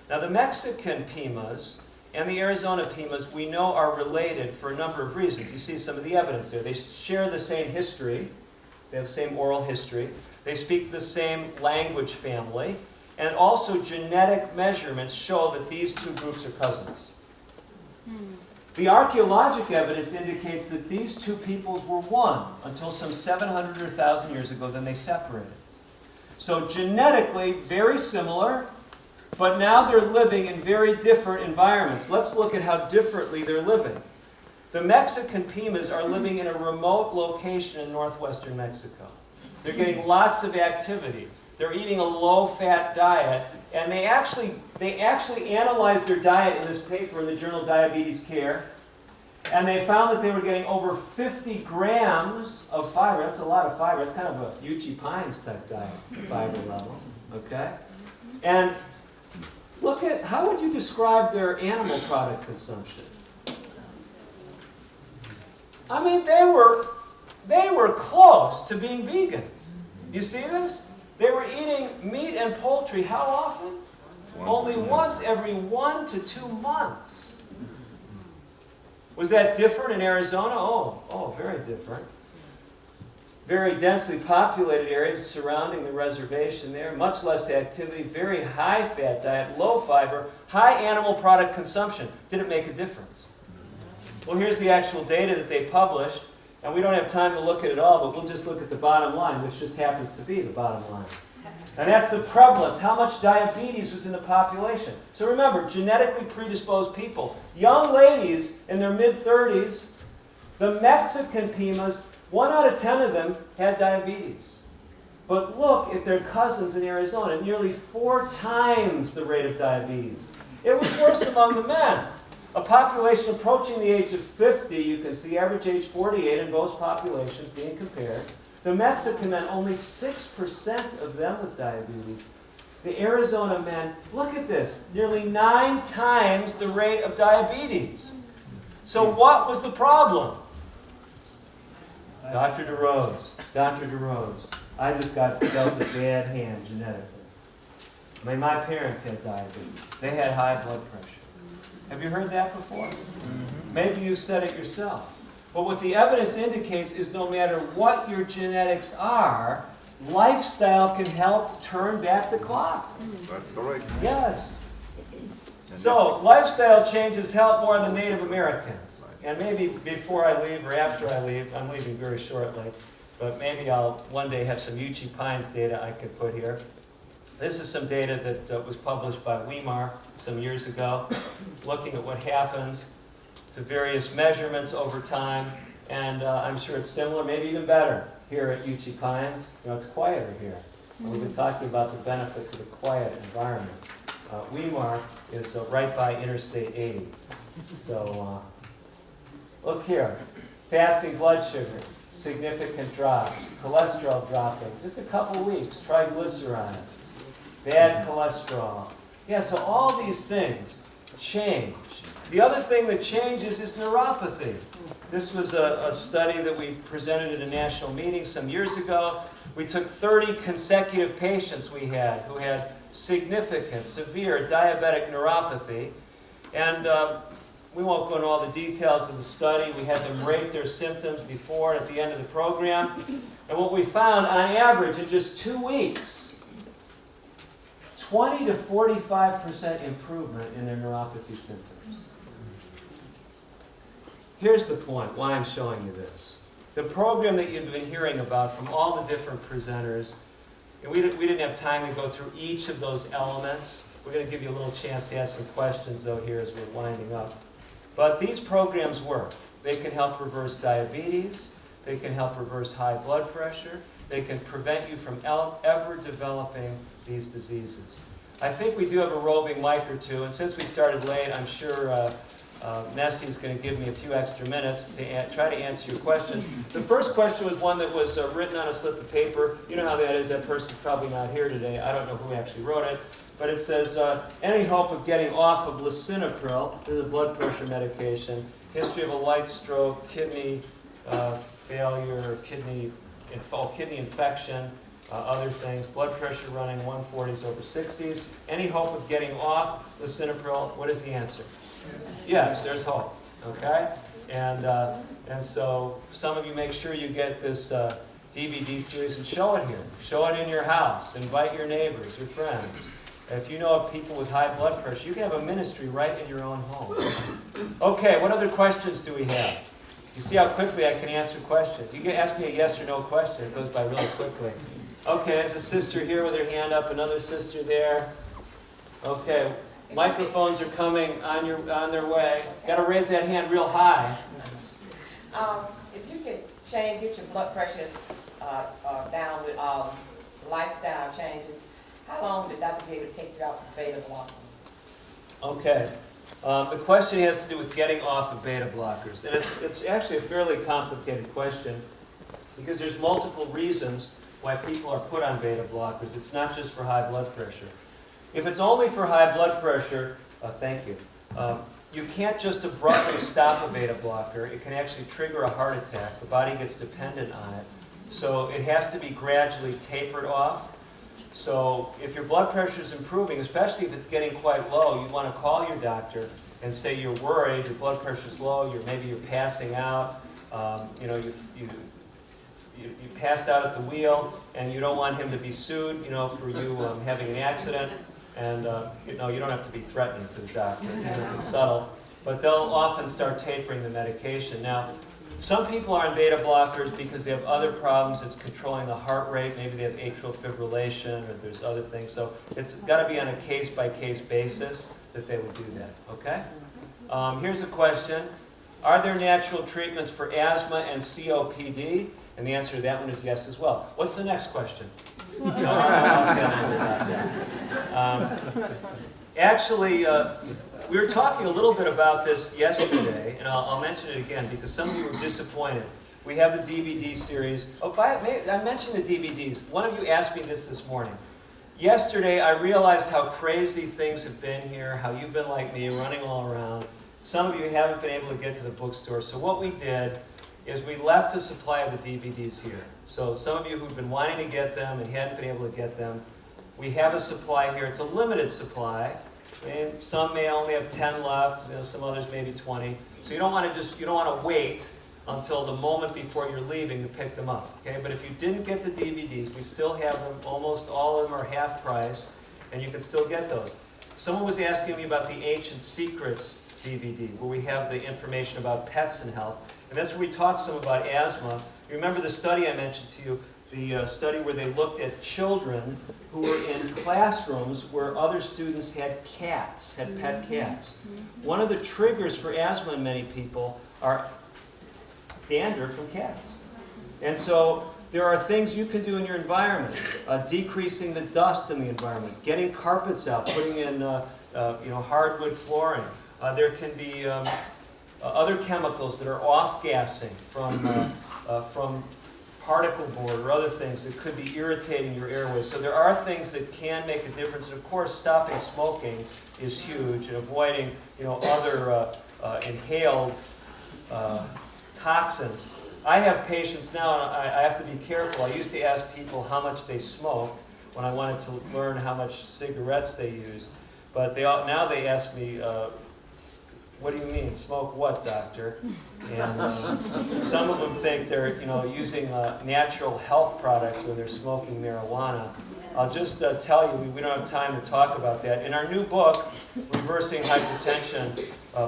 Now, the Mexican Pimas and the Arizona Pimas, we know are related for a number of reasons. You see some of the evidence there. They share the same history. They have the same oral history. They speak the same language family. And also, genetic measurements show that these two groups are cousins. The archaeologic evidence indicates that these two peoples were one until some 700 or 1,000 years ago, then they separated. So genetically, very similar, but now they're living in very different environments. Let's look at how differently they're living. The Mexican Pimas are living in a remote location in northwestern Mexico. They're getting lots of activity. They're eating a low-fat diet, and they actually analyzed their diet in this paper in the journal Diabetes Care, and they found that they were getting over 50 grams of fiber. That's a lot of fiber. It's kind of a Uchee Pines type diet, fiber level. Okay? And look at, how would you describe their animal product consumption? I mean, they were close to being vegans. You see this? They were eating meat and poultry how often? Only once every 1 to 2 months. Was that different in Arizona? Oh, very different. Very densely populated areas surrounding the reservation there, much less activity, very high fat diet, low fiber, high animal product consumption. Did it make a difference? Well, here's the actual data that they published. And we don't have time to look at it all, but we'll just look at the bottom line, which just happens to be the bottom line. And that's the prevalence, how much diabetes was in the population. So remember, genetically predisposed people, young ladies in their mid-30s, the Mexican Pimas, 1 out of 10 of them had diabetes. But look at their cousins in Arizona, nearly 4 times the rate of diabetes. It was worse among the men. A population approaching the age of 50, you can see average age 48 in both populations being compared. The Mexican men, only 6% of them with diabetes. The Arizona men, look at this, nearly 9 times the rate of diabetes. So what was the problem? Dr. DeRose, I just got dealt a bad hand genetically. My parents had diabetes. They had high blood pressure. Have you heard that before? Maybe you said it yourself. But what the evidence indicates is no matter what your genetics are, lifestyle can help turn back the clock. That's correct. Yes. So, lifestyle changes help more than Native Americans. And maybe before I leave or after I leave, I'm leaving very shortly, but maybe I'll one day have some Uchee Pines data I could put here. This is some data that was published by Weimar some years ago, looking at what happens to various measurements over time, and I'm sure it's similar, maybe even better, here at Uchee Pines. You know, it's quieter here. And we've been talking about the benefits of a quiet environment. Weimar is right by Interstate 80. So, look here. Fasting blood sugar, significant drops. Cholesterol dropping, just a couple weeks. Triglycerides, bad cholesterol. Yeah, so all these things change. The other thing that changes is neuropathy. This was a study that we presented at a national meeting some years ago. We took 30 consecutive patients we had who had significant, severe diabetic neuropathy. And we won't go into all the details of the study. We had them rate their symptoms before and at the end of the program. And what we found, on average, in just 2 weeks, 20 to 45% improvement in their neuropathy symptoms. Here's the point, why I'm showing you this. The program that you've been hearing about from all the different presenters, and we didn't have time to go through each of those elements. We're going to give you a little chance to ask some questions, though, here as we're winding up. But these programs work. They can help reverse diabetes. They can help reverse high blood pressure. They can prevent you from ever developing these diseases. I think we do have a roving mic or two, and since we started late, I'm sure Nessie's going to give me a few extra minutes to try to answer your questions. The first question was one that was written on a slip of paper. You know how that is. That person's probably not here today. I don't know who actually wrote it. But it says, any hope of getting off of lisinopril, this is a blood pressure medication, history of a light stroke, kidney failure, kidney infection, other things, blood pressure running 140s over 60s. Any hope of getting off lisinopril? What is the answer? Yes, there's hope. Okay? And so some of you make sure you get this DVD series and show it here. Show it in your house. Invite your neighbors, your friends. If you know of people with high blood pressure, you can have a ministry right in your own home. Okay, what other questions do we have? You see how quickly I can answer questions. You can ask me a yes or no question. It goes by really quickly. Okay, there's a sister here with her hand up, another sister there. Okay, microphones are coming on their way. Got to raise that hand real high. If you can get your blood pressure down with lifestyle changes, how long did Dr. be able to take you out of beta blockers? Okay. The question has to do with getting off of beta blockers. And it's actually a fairly complicated question because there's multiple reasons why people are put on beta blockers. It's not just for high blood pressure. If it's only for high blood pressure, thank you, you can't just abruptly stop a beta blocker. It can actually trigger a heart attack. The body gets dependent on it. So it has to be gradually tapered off. So if your blood pressure is improving, especially if it's getting quite low, you want to call your doctor and say you're worried, your blood pressure is low, maybe you're passing out, you passed out at the wheel, and you don't want him to be sued, for you having an accident, and you don't have to be threatening to the doctor, even if it's subtle. But they'll often start tapering the medication. Now, some people are on beta blockers because they have other problems. It's controlling the heart rate. Maybe they have atrial fibrillation or there's other things. So it's got to be on a case-by-case basis that they would do that. Okay? Here's a question. Are there natural treatments for asthma and COPD? And the answer to that one is yes as well. What's the next question? No, I'll stand under that. Actually, we were talking a little bit about this yesterday, and I'll mention it again because some of you were disappointed. We have the DVD series. Oh, I mentioned the DVDs. One of you asked me this morning. Yesterday, I realized how crazy things have been here, how you've been like me, running all around. Some of you haven't been able to get to the bookstore. So what we did is we left a supply of the DVDs here. So some of you who've been wanting to get them and hadn't been able to get them, we have a supply here. It's a limited supply. I mean, some may only have 10 left, some others maybe 20. So you don't want to wait until the moment before you're leaving to pick them up. Okay? But if you didn't get the DVDs, we still have them. Almost all of them are half price, and you can still get those. Someone was asking me about the Ancient Secrets DVD, where we have the information about pets and health. And that's where we talk some about asthma. You remember the study I mentioned to you, the study where they looked at children who were in classrooms where other students had cats, had pet cats. One of the triggers for asthma in many people are dander from cats. And so there are things you can do in your environment, decreasing the dust in the environment, getting carpets out, putting in hardwood flooring. There can be other chemicals that are off-gassing from particle board or other things that could be irritating your airways. So there are things that can make a difference. And of course, stopping smoking is huge, and avoiding other inhaled toxins. I have patients now, and I have to be careful. I used to ask people how much they smoked when I wanted to learn how much cigarettes they used. But now they ask me, what do you mean, smoke what, doctor? And some of them think they're using natural health products when they're smoking marijuana. I'll just tell you, we don't have time to talk about that. In our new book, Reversing Hypertension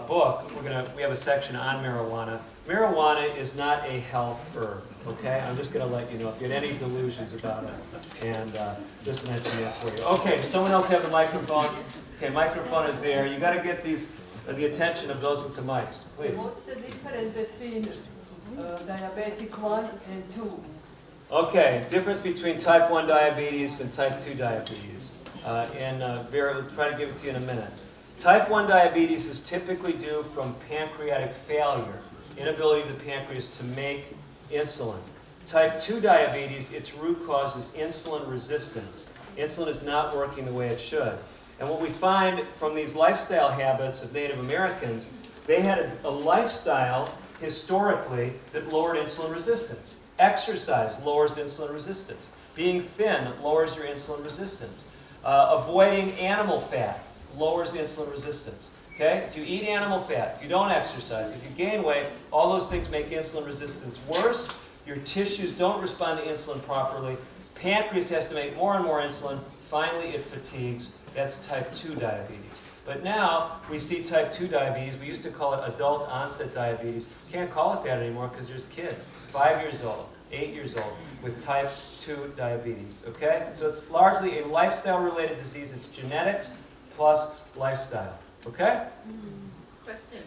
book, we have a section on marijuana. Marijuana is not a health herb, okay? I'm just going to let you know if you had any delusions about it, and just mention that for you. Okay, does someone else have the microphone? Okay, microphone is there. You got to get the attention of those with the mics, please. What's the difference between diabetic 1 and 2? Okay, difference between type 1 diabetes and type 2 diabetes. Vera will try to give it to you in a minute. Type 1 diabetes is typically due from pancreatic failure, inability of the pancreas to make insulin. Type 2 diabetes, its root cause is insulin resistance. Insulin is not working the way it should. And what we find from these lifestyle habits of Native Americans, they had a lifestyle historically that lowered insulin resistance. Exercise lowers insulin resistance. Being thin lowers your insulin resistance. Avoiding animal fat lowers insulin resistance. Okay? If you eat animal fat, if you don't exercise, if you gain weight, all those things make insulin resistance worse. Your tissues don't respond to insulin properly. Pancreas has to make more and more insulin. Finally, it fatigues. That's type 2 diabetes. But now we see type 2 diabetes. We used to call it adult onset diabetes. Can't call it that anymore because there's kids, 5 years old, 8 years old, with type 2 diabetes. Okay? So it's largely a lifestyle-related disease. It's genetics plus lifestyle. Okay? Question.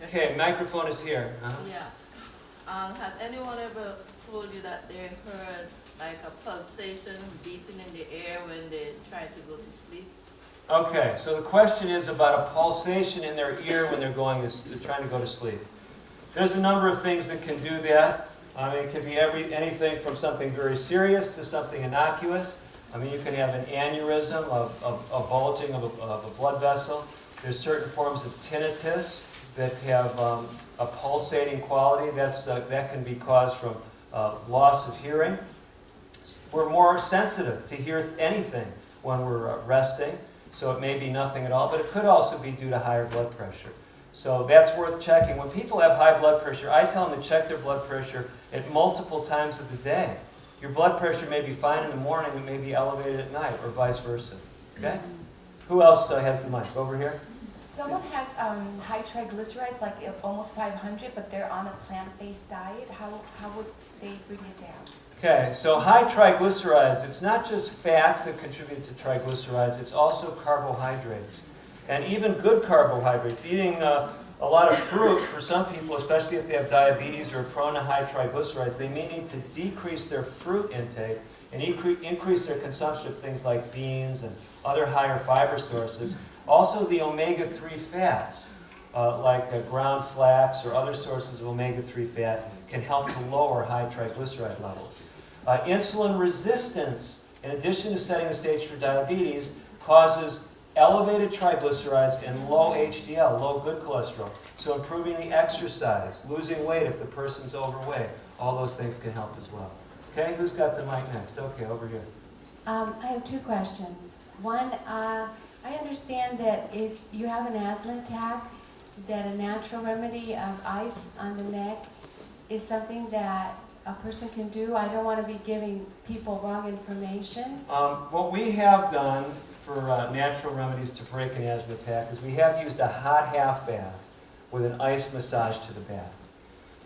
Okay, microphone is here. Yeah. Has anyone ever told you that they heard like a pulsation beating in the air when they try to go to sleep? Okay, so the question is about a pulsation in their ear when they're trying to go to sleep. There's a number of things that can do that. It can be anything from something very serious to something innocuous. You can have an aneurysm, a bulging of a blood vessel. There's certain forms of tinnitus that have a pulsating quality. That can be caused from loss of hearing. We're more sensitive to hear anything when we're resting, so it may be nothing at all, but it could also be due to higher blood pressure. So that's worth checking. When people have high blood pressure, I tell them to check their blood pressure at multiple times of the day. Your blood pressure may be fine in the morning, it may be elevated at night, or vice versa. Okay? Who else has the mic? Over here? Someone has high triglycerides, like almost 500, but they're on a plant-based diet. How would they bring it down? Okay, so high triglycerides, it's not just fats that contribute to triglycerides, it's also carbohydrates. And even good carbohydrates. Eating a lot of fruit, for some people, especially if they have diabetes or are prone to high triglycerides, they may need to decrease their fruit intake and increase their consumption of things like beans and other higher fiber sources. Also the omega-3 fats, like ground flax or other sources of omega-3 fat, can help to lower high triglyceride levels. Insulin resistance, in addition to setting the stage for diabetes, causes elevated triglycerides and low HDL, low good cholesterol. So improving the exercise, losing weight if the person's overweight, all those things can help as well. Okay, who's got the mic next? Okay, over here. I have two questions. One, I understand that if you have an asthma attack, that a natural remedy of ice on the neck is something that a person can do. I don't want to be giving people wrong information. What we have done for natural remedies to break an asthma attack is we have used a hot half bath with an ice massage to the back.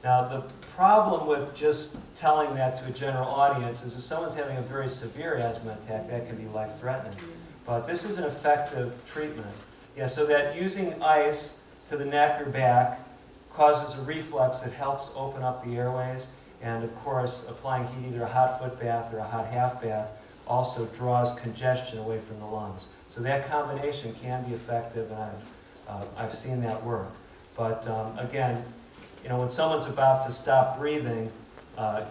Now, the problem with just telling that to a general audience is if someone's having a very severe asthma attack, that can be life-threatening. But this is an effective treatment. Yeah, so that using ice to the neck or back causes a reflux that helps open up the airways. And of course, applying heat, either a hot foot bath or a hot half bath, also draws congestion away from the lungs. So that combination can be effective, and I've seen that work. But again, you know, when someone's about to stop breathing,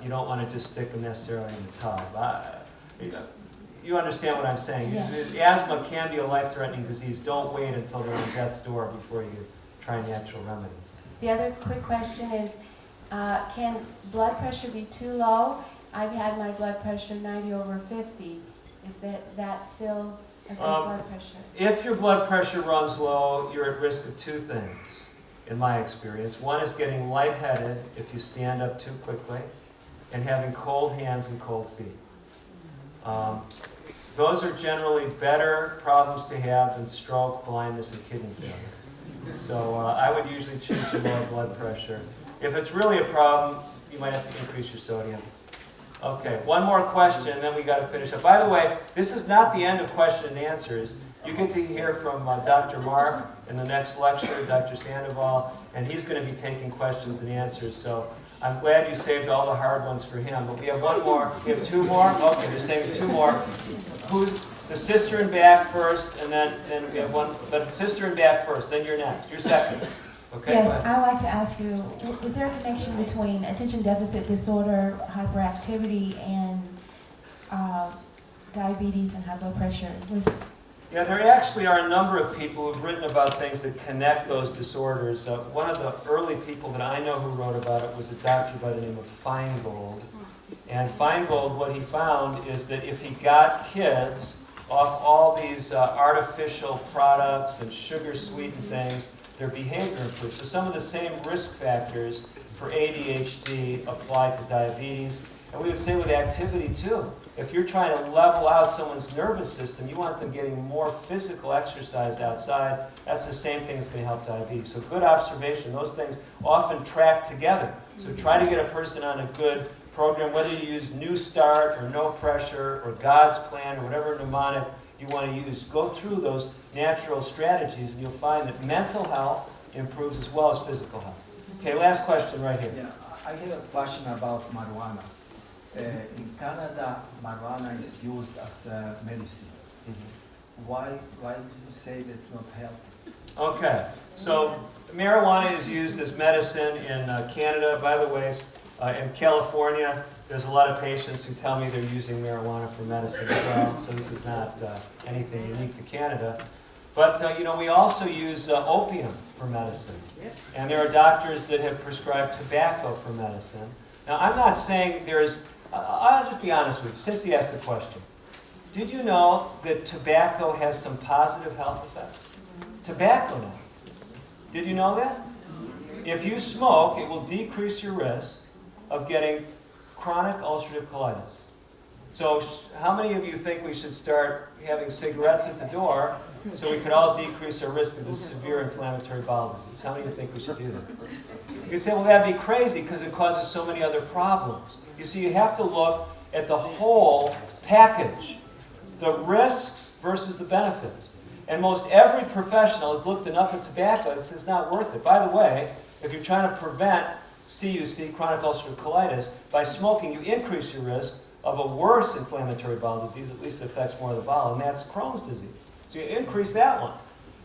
you don't want to just stick them necessarily in the tub. You understand what I'm saying? Yes. Asthma can be a life-threatening disease. Don't wait until they're on death's door before you try natural remedies. The other quick question is, can blood pressure be too low? I've had my blood pressure 90/50. Is that still a good blood pressure? If your blood pressure runs low, you're at risk of two things, in my experience. One is getting lightheaded if you stand up too quickly, and having cold hands and cold feet. Those are generally better problems to have than stroke, blindness, and kidney failure. So I would usually choose the lower blood pressure. If it's really a problem, you might have to increase your sodium. Okay, one more question, and then we got to finish up. By the way, this is not the end of question and answers. You get to hear from Dr. Mark in the next lecture, Dr. Sandoval, and he's going to be taking questions and answers. So I'm glad you saved all the hard ones for him. But we have one more. We have two more. Okay, you're saving two more. Who's the sister in back first, and then we have one. But sister in back first. Then you're next. You're second. Okay. Yes, I'd like to ask you, is there a connection between attention deficit disorder, hyperactivity, and diabetes and high blood pressure? Yeah, there actually are a number of people who've written about things that connect those disorders. One of the early people that I know who wrote about it was a doctor by the name of Feingold. And Feingold, what he found is that if he got kids off all these artificial products and sugar-sweetened things, their behavior improved. So some of the same risk factors for ADHD apply to diabetes. And we would say with activity too. If you're trying to level out someone's nervous system, you want them getting more physical exercise outside. That's the same thing that's going to help diabetes. So good observation. Those things often track together. So try to get a person on a good program, whether you use New Start or No Pressure or God's Plan or whatever mnemonic you want to use. Go through those natural strategies and you'll find that mental health improves as well as physical health. Okay, last question right here. Yeah, I get a question about marijuana. In Canada, marijuana is used as a medicine. Why do you say that's not healthy? Okay, so marijuana is used as medicine in Canada. By the way, in California, there's a lot of patients who tell me they're using marijuana for medicine as well, so this is not anything unique to Canada. But, you know, we also use opium for medicine. And there are doctors that have prescribed tobacco for medicine. Now, I'm not saying there's... I'll just be honest with you, since he asked the question. Did you know that tobacco has some positive health effects? Tobacco now. Did you know that? If you smoke, it will decrease your risk of getting chronic ulcerative colitis. So how many of you think we should start having cigarettes at the door so we could all decrease our risk of this severe inflammatory bowel disease? How many of you think we should do that? You could say, well, that'd be crazy because it causes so many other problems. You see, you have to look at the whole package, the risks versus the benefits. And most every professional has looked enough at tobacco that says it's not worth it. By the way, if you're trying to prevent CUC, chronic ulcerative colitis, by smoking, you increase your risk. of a worse inflammatory bowel disease, at least it affects more of the bowel, and that's Crohn's disease. So you increase that one.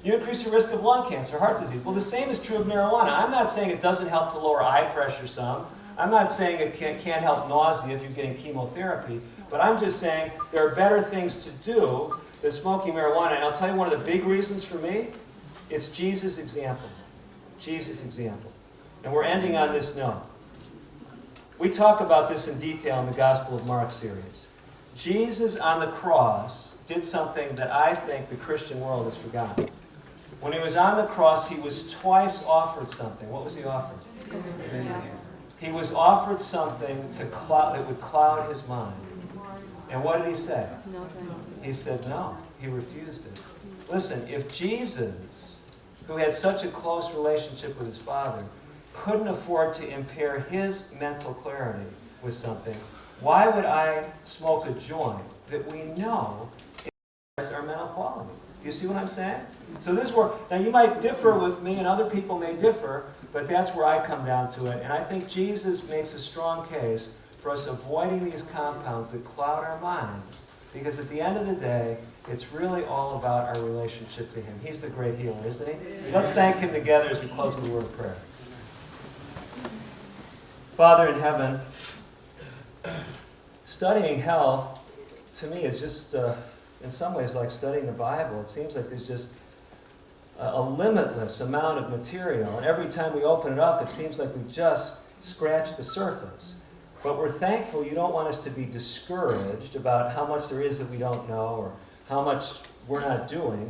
You increase your risk of lung cancer, heart disease. Well, the same is true of marijuana. I'm not saying it doesn't help to lower eye pressure some. I'm not saying it can't help nausea if you're getting chemotherapy. But I'm just saying there are better things to do than smoking marijuana. And I'll tell you one of the big reasons for me, it's Jesus' example. Jesus' example. And we're ending on this note. We talk about this in detail in the Gospel of Mark series. Jesus on the cross did something that I think the Christian world has forgotten. When he was on the cross, he was twice offered something. What was he offered? He was offered something that would cloud his mind. And what did he say? He said no. He refused it. Listen, if Jesus, who had such a close relationship with his Father, couldn't afford to impair his mental clarity with something, why would I smoke a joint that we know impairs our mental quality? You see what I'm saying? So this is where, now you might differ with me and other people may differ, but that's where I come down to it. And I think Jesus makes a strong case for us avoiding these compounds that cloud our minds, because at the end of the day, it's really all about our relationship to him. He's the great healer, isn't he? Let's thank him together as we close with a word of prayer. Father in heaven, studying health, to me, is just, in some ways, like studying the Bible. It seems like there's just a limitless amount of material. And every time we open it up, it seems like we just scratched the surface. But we're thankful you don't want us to be discouraged about how much there is that we don't know or how much we're not doing.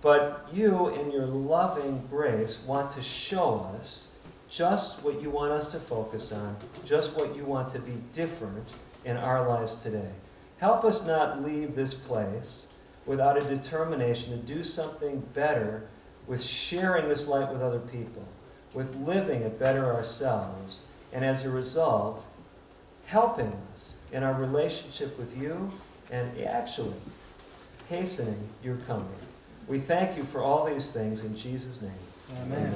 But you, in your loving grace, want to show us just what you want us to focus on, just what you want to be different in our lives today. Help us not leave this place without a determination to do something better with sharing this light with other people, with living it better ourselves, and as a result, helping us in our relationship with you and actually hastening your coming. We thank you for all these things in Jesus' name. Amen.